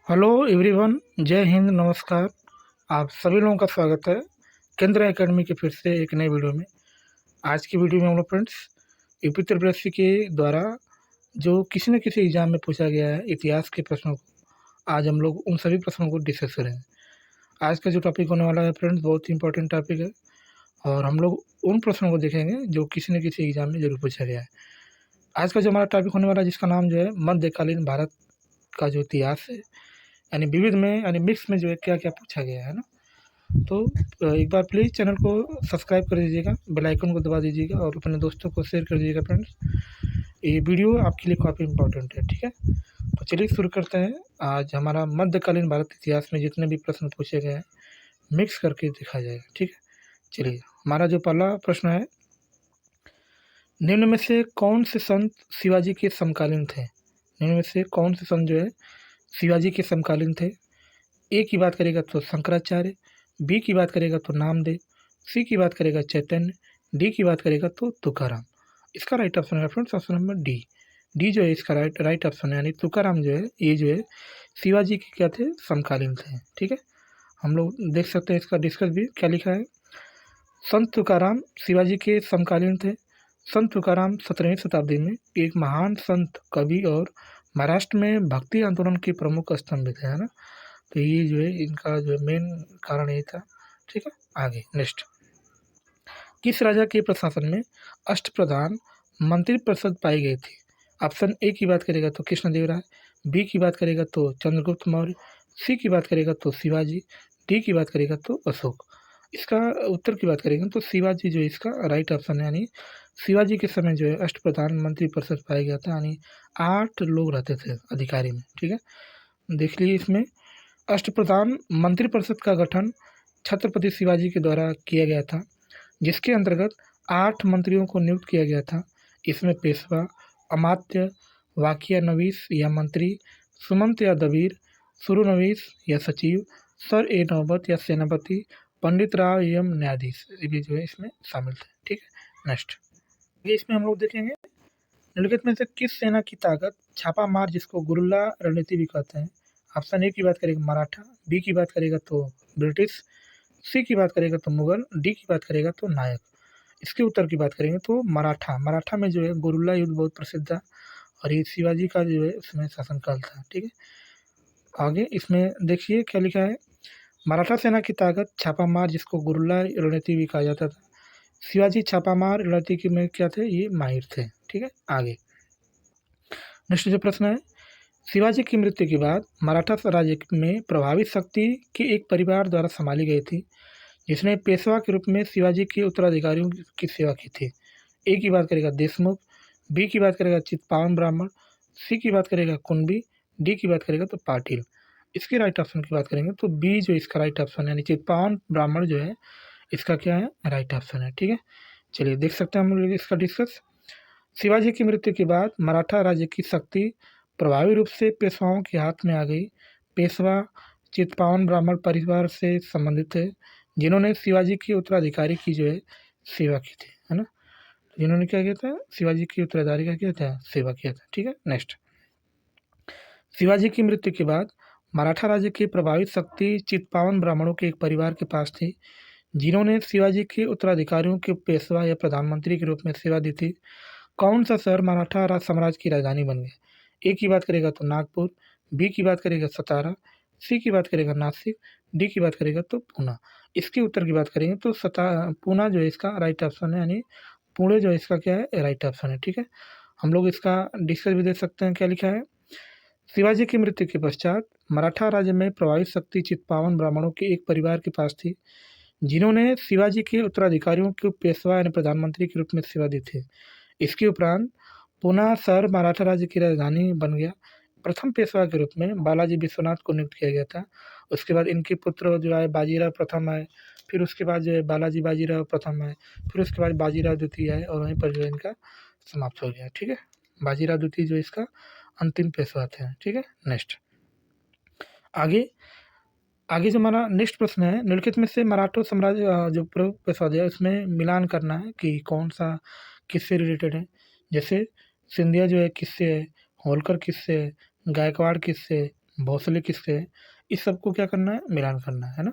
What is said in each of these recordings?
Hello everyone, जय हिंद, नमस्कार। आप सभी लोगों का स्वागत है केंद्र एकेडमी के फिर से एक नए वीडियो में। आज की वीडियो में हम लोग फ्रेंड्स यूपी उत्तर प्रदेश के द्वारा जो किसी न किसी एग्जाम में पूछा गया है इतिहास के प्रश्नों को आज हम लोग उन सभी प्रश्नों को डिस्कस करेंगे। आज का जो टॉपिक होने वाला है फ्रेंड्स बहुत ही इंपॉर्टेंट टॉपिक है और हम लोग उन प्रश्नों को देखेंगे जो किसी न किसी एग्जाम में जरूर पूछा गया है। आज का जो हमारा टॉपिक होने वाला है जिसका नाम जो है मध्यकालीन भारत का जो इतिहास है, यानी विविध में यानी मिक्स में जो है क्या क्या पूछा गया है ना। तो एक बार प्लीज़ चैनल को सब्सक्राइब कर दीजिएगा, बेल आइकन को दबा दीजिएगा और अपने दोस्तों को शेयर कर दीजिएगा फ्रेंड्स। ये वीडियो आपके लिए काफ़ी इंपॉर्टेंट है, ठीक है। तो चलिए शुरू करते हैं। आज हमारा मध्यकालीन भारत इतिहास में जितने भी प्रश्न पूछे गए हैं मिक्स करके दिखाया जाएगा, ठीक है। चलिए, हमारा जो पहला प्रश्न है, निम्न में से कौन से संत शिवाजी के समकालीन थे? निम्न में से कौन से संत जो है शिवाजी के समकालीन थे? ए की बात करेगा तो शंकराचार्य, बी की बात करेगा तो नामदेव, सी की बात करेगा चैतन्य, डी की बात करेगा तो तुकाराम। इसका राइट ऑप्शन है friends option number D. D जो है इसका राइट ऑप्शन है, यानी तुकाराम जो है ये जो है शिवाजी के क्या थे, समकालीन थे, ठीक है। हम लोग देख सकते हैं इसका डिस्कस भी क्या लिखा है। संत तुकाराम शिवाजी के समकालीन थे। संत तुकाराम 17वीं शताब्दी में एक महान संत, कवि और महाराष्ट्र में भक्ति आंदोलन के प्रमुख स्तंभ थे, है ना। तो ये जो है इनका जो मेन कारण यही था, ठीक है। आगे नेक्स्ट, किस राजा के प्रशासन में अष्टप्रधान मंत्रिपरिषद पाई गई थी? ऑप्शन ए की बात करेगा तो कृष्णदेव राय, बी की बात करेगा तो चंद्रगुप्त मौर्य, सी की बात करेगा तो शिवाजी, डी की बात करेगा तो अशोक। इसका उत्तर की बात करेंगे तो शिवाजी जो इसका राइट ऑप्शन है, यानी शिवाजी के समय जो है अष्टप्रधान मंत्रिपरिषद पाया गया था, यानी 8 लोग रहते थे अधिकारी में, ठीक है। देख लीजिए, इसमें अष्टप्रधान मंत्रिपरिषद का गठन छत्रपति शिवाजी के द्वारा किया गया था, जिसके अंतर्गत 8 मंत्रियों को नियुक्त किया गया था। इसमें पेशवा, अमात्य, वाकिया नवीस या मंत्री, सुमंत या दबीर, सुरुनवीस या सचिव, सर ए नौबत या सेनापति, पंडित राव एवं न्यायाधीश, ये भी जो है इसमें शामिल थे, ठीक है। नेक्स्ट, ये इसमें हम लोग देखेंगे निम्नलिखित में से किस सेना की ताकत छापा मार जिसको गुरिल्ला रणनीति भी कहते हैं? ऑप्शन ए की बात करेगा मराठा, बी की बात करेगा तो ब्रिटिश, सी की बात करेगा तो मुगल, डी की बात करेगा तो नायक। इसके उत्तर की बात करेंगे तो मराठा। मराठा में जो है गुरिल्ला युद्ध बहुत प्रसिद्ध था और ये शिवाजी का जो है उसमें शासनकाल था, ठीक है। आगे इसमें देखिए क्या लिखा है, मराठा सेना की ताकत छापामार जिसको गुरिल्ला रणनीति भी कहा जाता था। शिवाजी छापामार रणनीति में क्या थे, ये माहिर थे, ठीक है। आगे नेक्स्ट जो प्रश्न है, शिवाजी की मृत्यु के बाद मराठा राज्य में प्रभावित शक्ति के एक परिवार द्वारा संभाली गई थी, जिसने पेशवा के रूप में शिवाजी के उत्तराधिकारियों की सेवा की थी। ए की बात करेगा देशमुख, बी की बात करेगा चित्पावन ब्राह्मण, सी की बात करेगा कुंभी, डी की बात करेगा तो पाटिल। इसके राइट ऑप्शन की बात करेंगे तो बी जो इसका राइट ऑप्शन है, यानी चित्पावन ब्राह्मण जो है इसका क्या है, राइट ऑप्शन है, ठीक है। चलिए देख सकते हैं हम लोग इसका डिस्कस। शिवाजी की मृत्यु के बाद मराठा राज्य की शक्ति प्रभावी रूप से पेशवाओं के हाथ में आ गई। पेशवा चित्पावन ब्राह्मण परिवार से संबंधित थे, जिन्होंने शिवाजी के उत्तराधिकारी की जो है सेवा की थी, है ना। जिन्होंने क्या किया था, शिवाजी की उत्तराधिकारी का किया था, सेवा किया था, ठीक है। नेक्स्ट, शिवाजी की मृत्यु के बाद मराठा राज्य की प्रभावित शक्ति चित्पावन ब्राह्मणों के एक परिवार के पास थी, जिन्होंने शिवाजी के उत्तराधिकारियों के पेशवा या प्रधानमंत्री के रूप में सेवा दी थी। कौन सा शहर मराठा साम्राज्य की राजधानी बन गया? ए की बात करेगा तो नागपुर, बी की बात करेगा सतारा, सी की बात करेगा नासिक, डी की बात करेगा तो पूना। इसके उत्तर की बात करेंगे तो पूना जो है इसका राइट ऑप्शन है, यानी पुणे जो है इसका क्या है, राइट ऑप्शन है, ठीक है। हम लोग इसका डिस्कस भी देख सकते हैं क्या लिखा है। शिवाजी की मृत्यु के पश्चात मराठा राज्य में प्रभावित शक्ति चित्पावन ब्राह्मणों के एक परिवार के पास थी, जिन्होंने शिवाजी के उत्तराधिकारियों को पेशवा यानी प्रधानमंत्री के रूप में सेवा दी थी। इसके उपरांत पुनः शहर मराठा राज्य की राजधानी बन गया। प्रथम पेशवा के रूप में बालाजी विश्वनाथ को नियुक्त किया गया था। उसके बाद इनके पुत्र जो है बाजीराव प्रथम आए, फिर उसके बाद जो है बालाजी बाजीराव प्रथम आए, फिर उसके बाद बाजीराव द्वितीय आए और वहीं पर जो है इनका समाप्त हो गया, ठीक है। बाजीराव द्वितीय जो इसका अंतिम पेशवा थे, ठीक है। नेक्स्ट, आगे आगे जो हमारा नेक्स्ट प्रश्न है, निम्नलिखित में से मराठा साम्राज्य जो प्रमुख पेशवा है उसमें मिलान करना है कि कौन सा किससे रिलेटेड है। जैसे सिंधिया जो है किससे है, होलकर किससे है, गायकवाड़ किससे है, भोसले किससे है, इस सबको क्या करना है, मिलान करना है ना।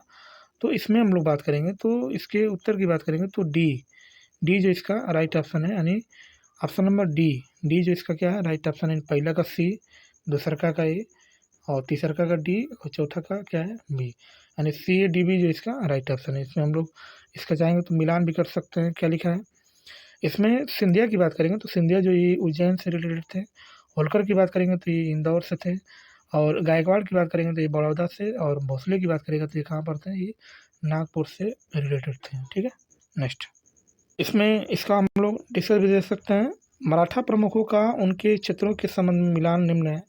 तो इसमें हम लोग बात करेंगे, तो इसके उत्तर की बात करेंगे तो डी जो इसका राइट ऑप्शन है, यानी ऑप्शन नंबर डी जो इसका क्या है राइट ऑप्शन है। पहला का सी, दूसरा का ए, और तीसरा का डी, और चौथा का क्या है बी, यानी सी ए डी बी जो इसका राइट ऑप्शन है। इसमें हम लोग इसका चाहेंगे तो मिलान भी कर सकते हैं। क्या लिखा है इसमें, सिंधिया की बात करेंगे तो सिंधिया जो ये उज्जैन से रिलेटेड थे, होलकर की बात करेंगे तो ये इंदौर से थे, और गायकवाड़ की बात करेंगे तो ये बड़ौदा से, और भोसले की बात करेंगे तो ये कहाँ पर थे, ये नागपुर से रिलेटेड थे। ठीक है, नेक्स्ट इसमें इसका हम लोग डिस्कस भी दे सकते हैं। मराठा प्रमुखों का उनके क्षेत्रों के संबंध में मिलान निम्न है।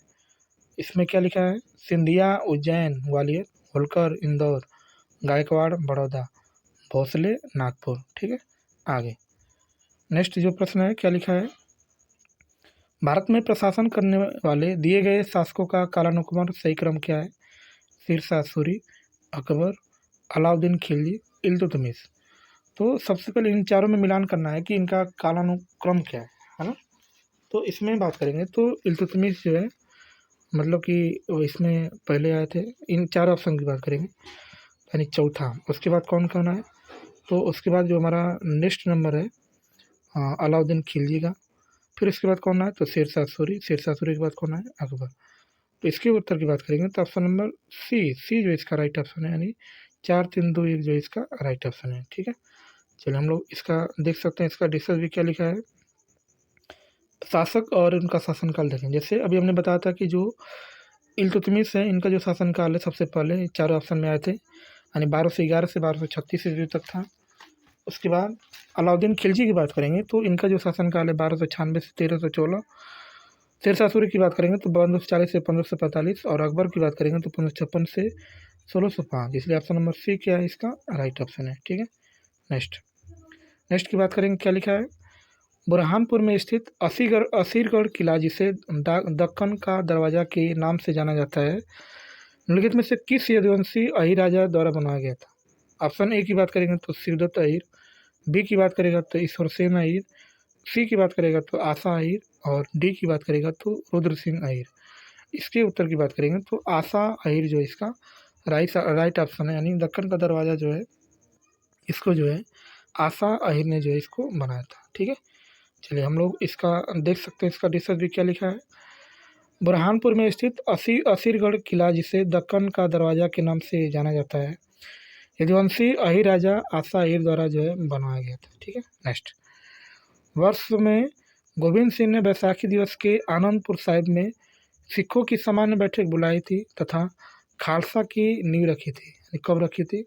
इसमें क्या लिखा है, सिंधिया उज्जैन ग्वालियर, होलकर इंदौर, गायकवाड़ बड़ौदा, भोसले नागपुर। ठीक है, आगे नेक्स्ट जो प्रश्न है क्या लिखा है, भारत में प्रशासन करने वाले दिए गए शासकों का कालानुक्रम सही क्रम क्या है, शेरशाह सूरी, अकबर, अलाउद्दीन खिलजी, इल्तुतमिश। तो सबसे पहले इन चारों में मिलान करना है कि इनका कालानुक्रम क्या है ना। तो इसमें बात करेंगे तो इल्तुतमिश जो है, मतलब कि वो इसमें पहले आए थे। इन चार ऑप्शन की बात करेंगे, यानी चौथा। उसके बाद कौन कौन है, तो उसके बाद जो हमारा नेक्स्ट नंबर है अलाउद्दीन खिलजी का, फिर इसके बाद कौन है तो शेरशाह सूरी के बाद कौन है अकबर। तो इसके उत्तर की बात करेंगे तो ऑप्शन नंबर सी जो इसका राइट ऑप्शन है, यानी 4-3-2-1 जो इसका राइट ऑप्शन है। ठीक है, चलिए हम लोग इसका देख सकते हैं, इसका डिस्कस भी क्या लिखा है, शासक और इनका शासनकाल देखें। जैसे अभी हमने बताया था कि जो इल्तुतमिश है, इनका जो शासनकाल है सबसे पहले चारों ऑप्शन में आए थे, यानी 1211 से 1236 ईस्वी तक था। उसके बाद अलाउद्दीन खिलजी की बात करेंगे तो इनका जो शासनकाल है 1296 से 1314। शेरशाह सूरी की बात करेंगे तो 1540 से 1545, और अकबर की बात करेंगे तो 1556 से 1605। इसलिए ऑप्शन नंबर सी क्या है इसका राइट ऑप्शन है। ठीक है, नेक्स्ट की बात करेंगे, क्या लिखा है, बुरहानपुर में स्थित असीरगढ़ किला, जिसे दक्कन का दरवाजा के नाम से जाना जाता है, निम्नलिखित में से किस यदुवंशी अहीर राजा द्वारा बनाया गया था। ऑप्शन ए की बात करेंगे तो शिवदत्त अहीर, बी की बात करेगा तो ईश्वरसेन अहीर, सी की बात करेगा तो आशा अहीर, और डी की बात करेगा तो रुद्र सिंह अहीर। इसके उत्तर की बात करेंगे तो आशा अहीर जो इसका राइट ऑप्शन है, यानी दक्कन का दरवाज़ा जो है इसको जो है आशा अहीर ने जो है इसको बनाया था। ठीक है, चलिए हम लोग इसका देख सकते हैं, इसका डिस्कस भी क्या लिखा है, बुरहानपुर में स्थित असीरगढ़ किला, जिसे दक्कन का दरवाज़ा के नाम से जाना जाता है, यदुवंशी अहीर राजा आशा अहीर द्वारा जो है बनवाया गया था। ठीक है, नेक्स्ट वर्ष में गोविंद सिंह ने बैसाखी दिवस के आनंदपुर साहिब में सिखों की सामान्य बैठक बुलाई थी तथा खालसा की नींव रखी थी, यानी कब रखी थी।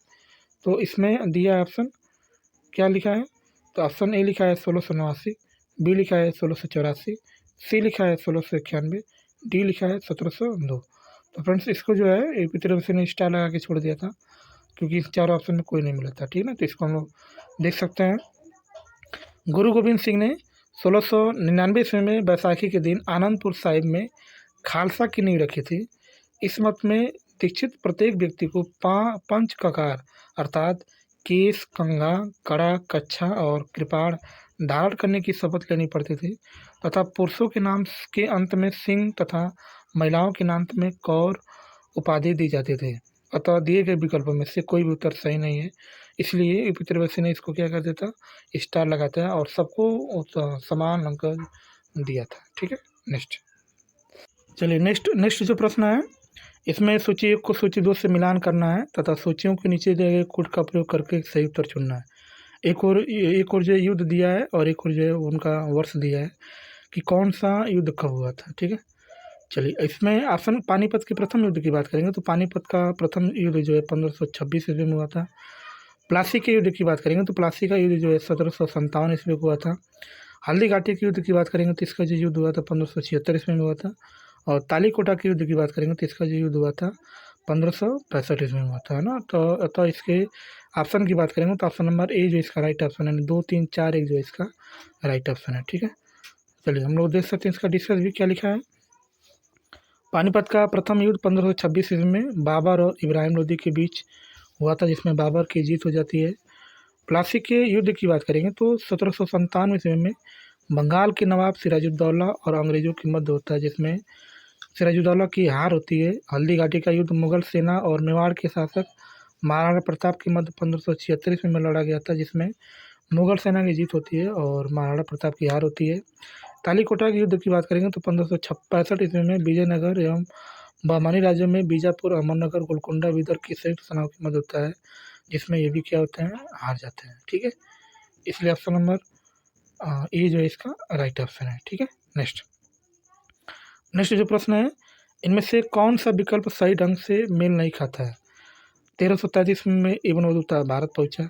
तो इसमें दिया ऑप्शन क्या लिखा है, तो ऑप्शन ए लिखा है 1689, बी लिखा है 1684, सी लिखा है 1691, डी लिखा है 1702। तो फ्रेंड्स इसको जो है यूपी तरफ से ने स्टार लगा के छोड़ दिया था, क्योंकि इस चार ऑप्शन में कोई नहीं मिला था। ठीक है ना, तो इसको हम लोग देख सकते हैं। गुरु गोविंद सिंह ने 1699 ईस्वी में बैसाखी के दिन आनंदपुर साहिब में खालसा की नींव रखी थी। इस मत में दीक्षित प्रत्येक व्यक्ति को पंच ककार अर्थात केस, कंघा, कड़ा, कच्छा और कृपाण धारण करने की शपथ लेनी पड़ती थी, तथा पुरुषों के नाम के अंत में सिंह तथा महिलाओं के नाम में कौर उपाधि दी जाती थी। अतः दिए गए विकल्पों में से कोई भी उत्तर सही नहीं है, इसलिए यूपी त्रिवेशी ने इसको क्या कर देता, स्टार लगाता है और सबको समान अंक दिया था। ठीक है, नेक्स्ट चलिए नेक्स्ट जो प्रश्न है, इसमें सूची 1 को सूची 2 से मिलान करना है तथा सूचियों के नीचे दिए गए कोड का प्रयोग करके सही उत्तर चुनना है। एक और जो युद्ध दिया है और एक और जो है उनका वर्ष दिया है कि कौन सा युद्ध कब हुआ था। ठीक है, चलिए इसमें ऑप्शन पानीपत के प्रथम युद्ध की बात करेंगे तो पानीपत का प्रथम युद्ध जो है 1526 ईस्वी में हुआ था। प्लासी के युद्ध की बात करेंगे तो प्लासी का युद्ध जो है 1757 ईस्वी में हुआ था। हल्दी घाटी के युद्ध की बात करेंगे तो इसका जो युद्ध हुआ था 1576 ईस्वी में हुआ था। और तालीकोटा के युद्ध की बात करेंगे तो इसका जो युद्ध हुआ था 1565 ईस्वी में हुआ था, है ना। तो इसके ऑप्शन की बात करेंगे तो ऑप्शन नंबर ए जो इसका राइट ऑप्शन है, 2, 3, 4, 1 जो इसका राइट ऑप्शन है। ठीक है, चलिए हम लोग देख सकते हैं इसका डिस्कस भी क्या लिखा है। पानीपत का प्रथम युद्ध 1526 ईस्वी में बाबर और इब्राहिम लोदी के बीच हुआ था, जिसमें बाबर की जीत हो जाती है। प्लासी के युद्ध की बात करेंगे तो 1797 ईस्वी में बंगाल के नवाब सिराजुद्दौला और अंग्रेजों के मध्य होता है, जिसमें सिराजुद्दौला की हार होती है। हल्दी घाटी का युद्ध मुगल सेना और मेवाड़ के शासक महाराणा प्रताप के मध्य 1576 ईस्वी में लड़ा गया था, जिसमें मुगल सेना की जीत होती है और महाराणा प्रताप की हार होती है। तालीकोटा के युद्ध की बात करेंगे तो 1565 ईस्वी में विजयनगर एवं बहमानी राज्यों में बीजापुर, अहमदनगर, गोलकुंडा, बीदर की संयुक्त सेनाओं की मदद होता है, जिसमें ये भी क्या होते हैं, हार जाते हैं। ठीक है, इसलिए ऑप्शन नंबर ए जो है इसका राइट ऑप्शन है। ठीक है, नेक्स्ट जो प्रश्न है, इनमें से कौन सा विकल्प सही ढंग से मेल नहीं खाता है? 1333 में इब्न बतूता भारत पहुंचा।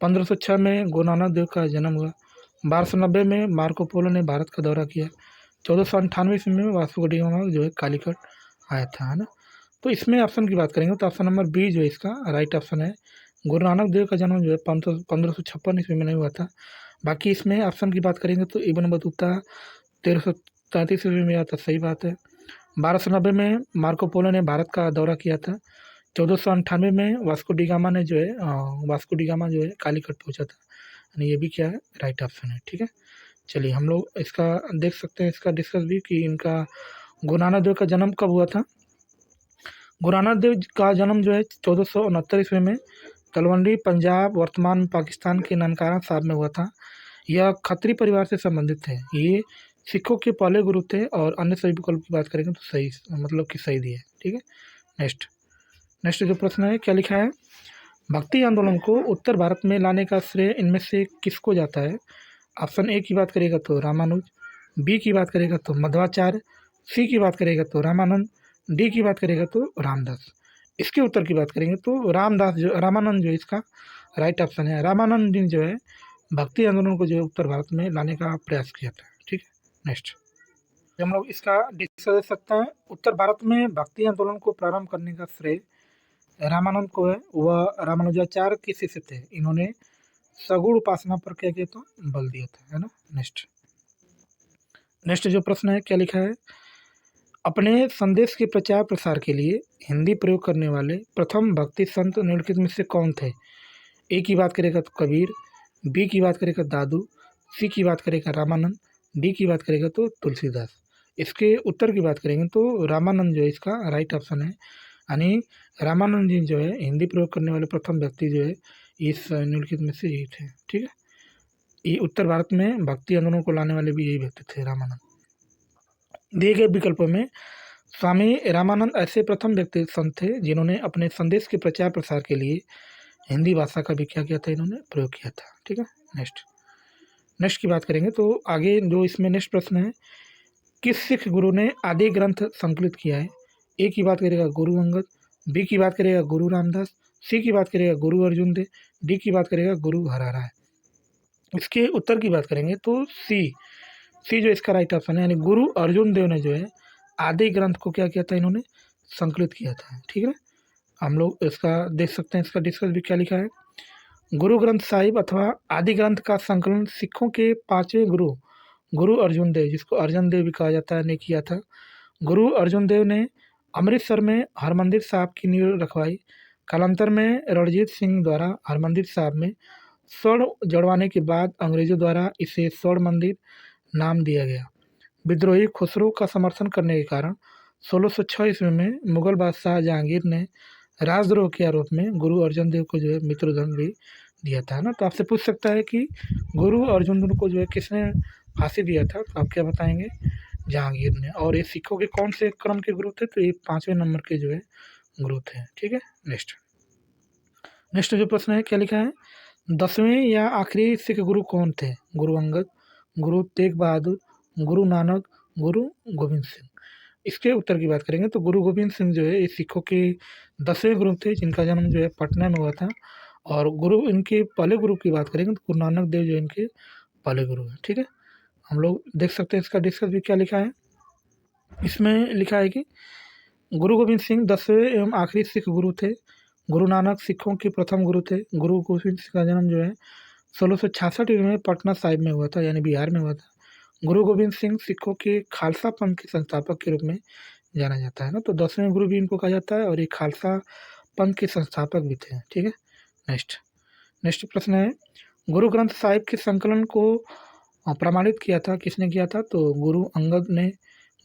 1506 में गुरु नानक देव का जन्म हुआ। 1290 में मार्को पोलो ने भारत का दौरा किया। 1498 ईस्वी में वास्को डी गामा जो है कालीकट आया था, है ना। तो इसमें ऑप्शन की बात करेंगे तो ऑप्शन नंबर बी जो है इसका राइट ऑप्शन है। गुरु नानक देव का जन्म जो है 1556 ईस्वी में नहीं हुआ था। बाकी इसमें ऑप्शन की बात करेंगे तो इब्न बतूता 1333 ईस्वी में आया था, सही बात है। 1290 में मार्को पोलो ने भारत का दौरा किया था। 1498 में वास्को डी गामा ने जो है कालीकट पहुंचा था, यानी ये भी क्या है, राइट ऑप्शन है। ठीक है, चलिए हम लोग इसका देख सकते हैं, इसका डिस्कस भी कि इनका गुरु नानक देव का जन्म कब हुआ था। गुरु नानक देव का जन्म जो है 1469 ईस्वी में तलवंडी, पंजाब, वर्तमान पाकिस्तान के ननकाना साहब में हुआ था। यह खत्री परिवार से संबंधित है। ये सिखों के पहले गुरु थे और अन्य सभी विकल्प की बात करेंगे तो सही, मतलब कि सही दिया है। ठीक है, नेक्स्ट जो प्रश्न है, क्या लिखा है, भक्ति आंदोलन को उत्तर भारत में लाने का श्रेय इनमें से किसको जाता है? ऑप्शन ए की बात करेगा तो रामानुज, बी की बात करेगा तो मध्वाचार्य, सी की बात करेगा तो रामानंद, डी की बात करेगा तो रामदास। इसके उत्तर की बात करेंगे तो रामानंद जो इसका राइट ऑप्शन है। रामानंद जी जो है भक्ति आंदोलन को जो है उत्तर भारत में लाने का प्रयास किया था। ठीक है, नेक्स्ट हम लोग इसका डिस्कस कर सकते हैं। उत्तर भारत में भक्ति आंदोलन को प्रारंभ करने का श्रेय रामानंद को है। वह रामानुजाचार्य के शिष्य थे। इन्होंने सगुण उपासना पर क्या किया था, बल दिया था, है ना। नेक्स्ट जो प्रश्न है, क्या लिखा है, अपने संदेश के प्रचार प्रसार के लिए हिंदी प्रयोग करने वाले प्रथम भक्ति संत निम्नलिखित में से कौन थे? ए की बात करेगा तो कबीर, बी की बात करेगा दादू, सी की बात करेगा रामानंद, डी की बात करेगा तो तुलसीदास। इसके उत्तर की बात करेंगे तो रामानंद जो है इसका राइट ऑप्शन है, यानी रामानंद जी जो है हिंदी प्रयोग करने वाले प्रथम व्यक्ति जो है इस निम्नलिखित में से यही थे। ठीक है, ये उत्तर भारत में भक्ति आंदोलन को लाने वाले भी यही व्यक्ति थे, रामानंद। दिए गए विकल्पों में स्वामी रामानंद ऐसे प्रथम व्यक्ति संत थे जिन्होंने अपने संदेश के प्रचार प्रसार के लिए हिंदी भाषा का भी क्या किया था, इन्होंने प्रयोग किया था। ठीक है, नेक्स्ट की बात करेंगे तो आगे जो इसमें नेक्स्ट प्रश्न है, किस सिख गुरु ने आदि ग्रंथ संकलित किया है? ए की बात करेगा गुरु अंगद, बी की बात करेगा गुरु रामदास, सी की बात करेगा गुरु अर्जुन देव, डी की बात करेगा गुरु हराराय। इसके उत्तर की बात करेंगे तो सी जो इसका राइट ऑप्शन है, यानी गुरु अर्जुन देव ने जो है आदि ग्रंथ को क्या किया था, इन्होंने संकलित किया था। ठीक है, हम लोग इसका देख सकते हैं, इसका डिस्कस भी क्या लिखा है। गुरु ग्रंथ साहिब अथवा आदि ग्रंथ का संकलन सिखों के पांचवें गुरु अर्जुन देव, जिसको अर्जुन देव भी कहा जाता है, ने किया था। गुरु अर्जुन देव ने अमृतसर में हरमंदिर साहब की नींव रखवाई। कालांतर में रणजीत सिंह द्वारा हरमंदिर साहब में स्वर्ण जड़वाने के बाद अंग्रेजों द्वारा इसे स्वर्ण मंदिर नाम दिया गया। विद्रोही खुसरो का समर्थन करने के कारण 1606 ईस्वी में मुगल बादशाह जहांगीर ने राजद्रोह के आरोप में गुरु अर्जुन देव को जो है मृत्युदंड भी दिया था ना। तो आपसे पूछ सकता है कि गुरु अर्जुन देव को जो है किसने फांसी दिया था, तो आप क्या बताएंगे, जहांगीर ने। और ये सिखों के कौन से क्रम के गुरु थे, तो ये 5वें नंबर के जो है गुरु थे। ठीक है, नेक्स्ट जो प्रश्न है, क्या लिखा है, 10वें या आखिरी सिख गुरु कौन थे? गुरु अंगद, गुरु तेग बहादुर, गुरु नानक, गुरु गोविंद सिंह। इसके उत्तर की बात करेंगे तो गुरु गोविंद सिंह जो है ये सिखों के 10वें गुरु थे, जिनका जन्म जो है पटना में हुआ था। और इनके पहले गुरु की बात करेंगे तो गुरु नानक देव जो इनके पहले गुरु हैं। ठीक है, हम लोग देख सकते हैं इसका डिस्कस भी क्या लिखा है। इसमें लिखा है कि गुरु गोविंद सिंह 10वें एवं आखिरी सिख गुरु थे। गुरु नानक सिखों के प्रथम गुरु थे। गुरु गोविंद सिंह का जन्म जो है 1666 में पटना साहिब में हुआ था, यानी बिहार में हुआ था। गुरु गोविंद सिंह सिखों के खालसा पंथ के संस्थापक के रूप में जाना जाता है ना। तो 10वें गुरु भी इनको कहा जाता है और ये खालसा पंथ के संस्थापक भी थे। ठीक है, नेक्स्ट प्रश्न है, गुरु ग्रंथ साहिब के संकलन को प्रमाणित किया था, किसने किया था? तो गुरु अंगद ने,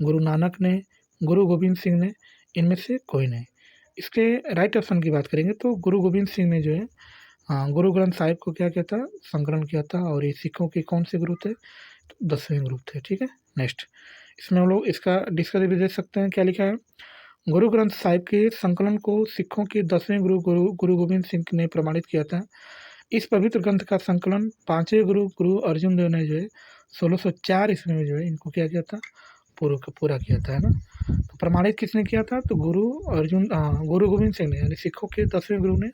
गुरु नानक ने, गुरु गोविंद सिंह ने, इनमें से कोई नहीं। इसके राइट ऑप्शन की बात करेंगे तो गुरु गोविंद सिंह ने जो है गुरु ग्रंथ साहिब को क्या किया था, संकलन किया था। और ये सिखों के कौन से गुरु थे, तो 10वें गुरु थे। ठीक है, नेक्स्ट इसमें हम लोग इसका डिस्कस भी देख सकते हैं। क्या लिखा है, गुरु ग्रंथ साहिब के संकलन को सिखों के 10वें गुरु गोविंद सिंह ने प्रमाणित किया था। इस पवित्र ग्रंथ का संकलन 5वें गुरु अर्जुन देव ने जो है 1604 ईस्वी में जो है इनको क्या किया था, पूरा किया था, है ना। तो प्रमाणित किसने किया था, तो गुरु गोविंद सिंह ने, यानी सिखों के 10वें गुरु ने।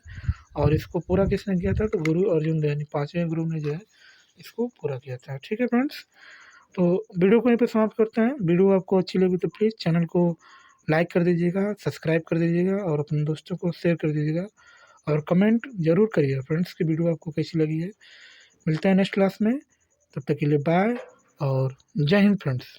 और इसको पूरा किसने किया था, तो गुरु अर्जुन देव यानी 5वें गुरु ने जो है इसको पूरा किया था। ठीक है फ्रेंड्स, तो वीडियो को यहीं पे समाप्त करते हैं। वीडियो आपको अच्छी लगी तो प्लीज़ चैनल को लाइक कर दीजिएगा, सब्सक्राइब कर दीजिएगा और अपने दोस्तों को शेयर कर दीजिएगा। और कमेंट जरूर करिएगा फ्रेंड्स कि वीडियो आपको कैसी लगी है। मिलते हैं नेक्स्ट क्लास में, तब तक के लिए बाय और जय हिंद फ्रेंड्स।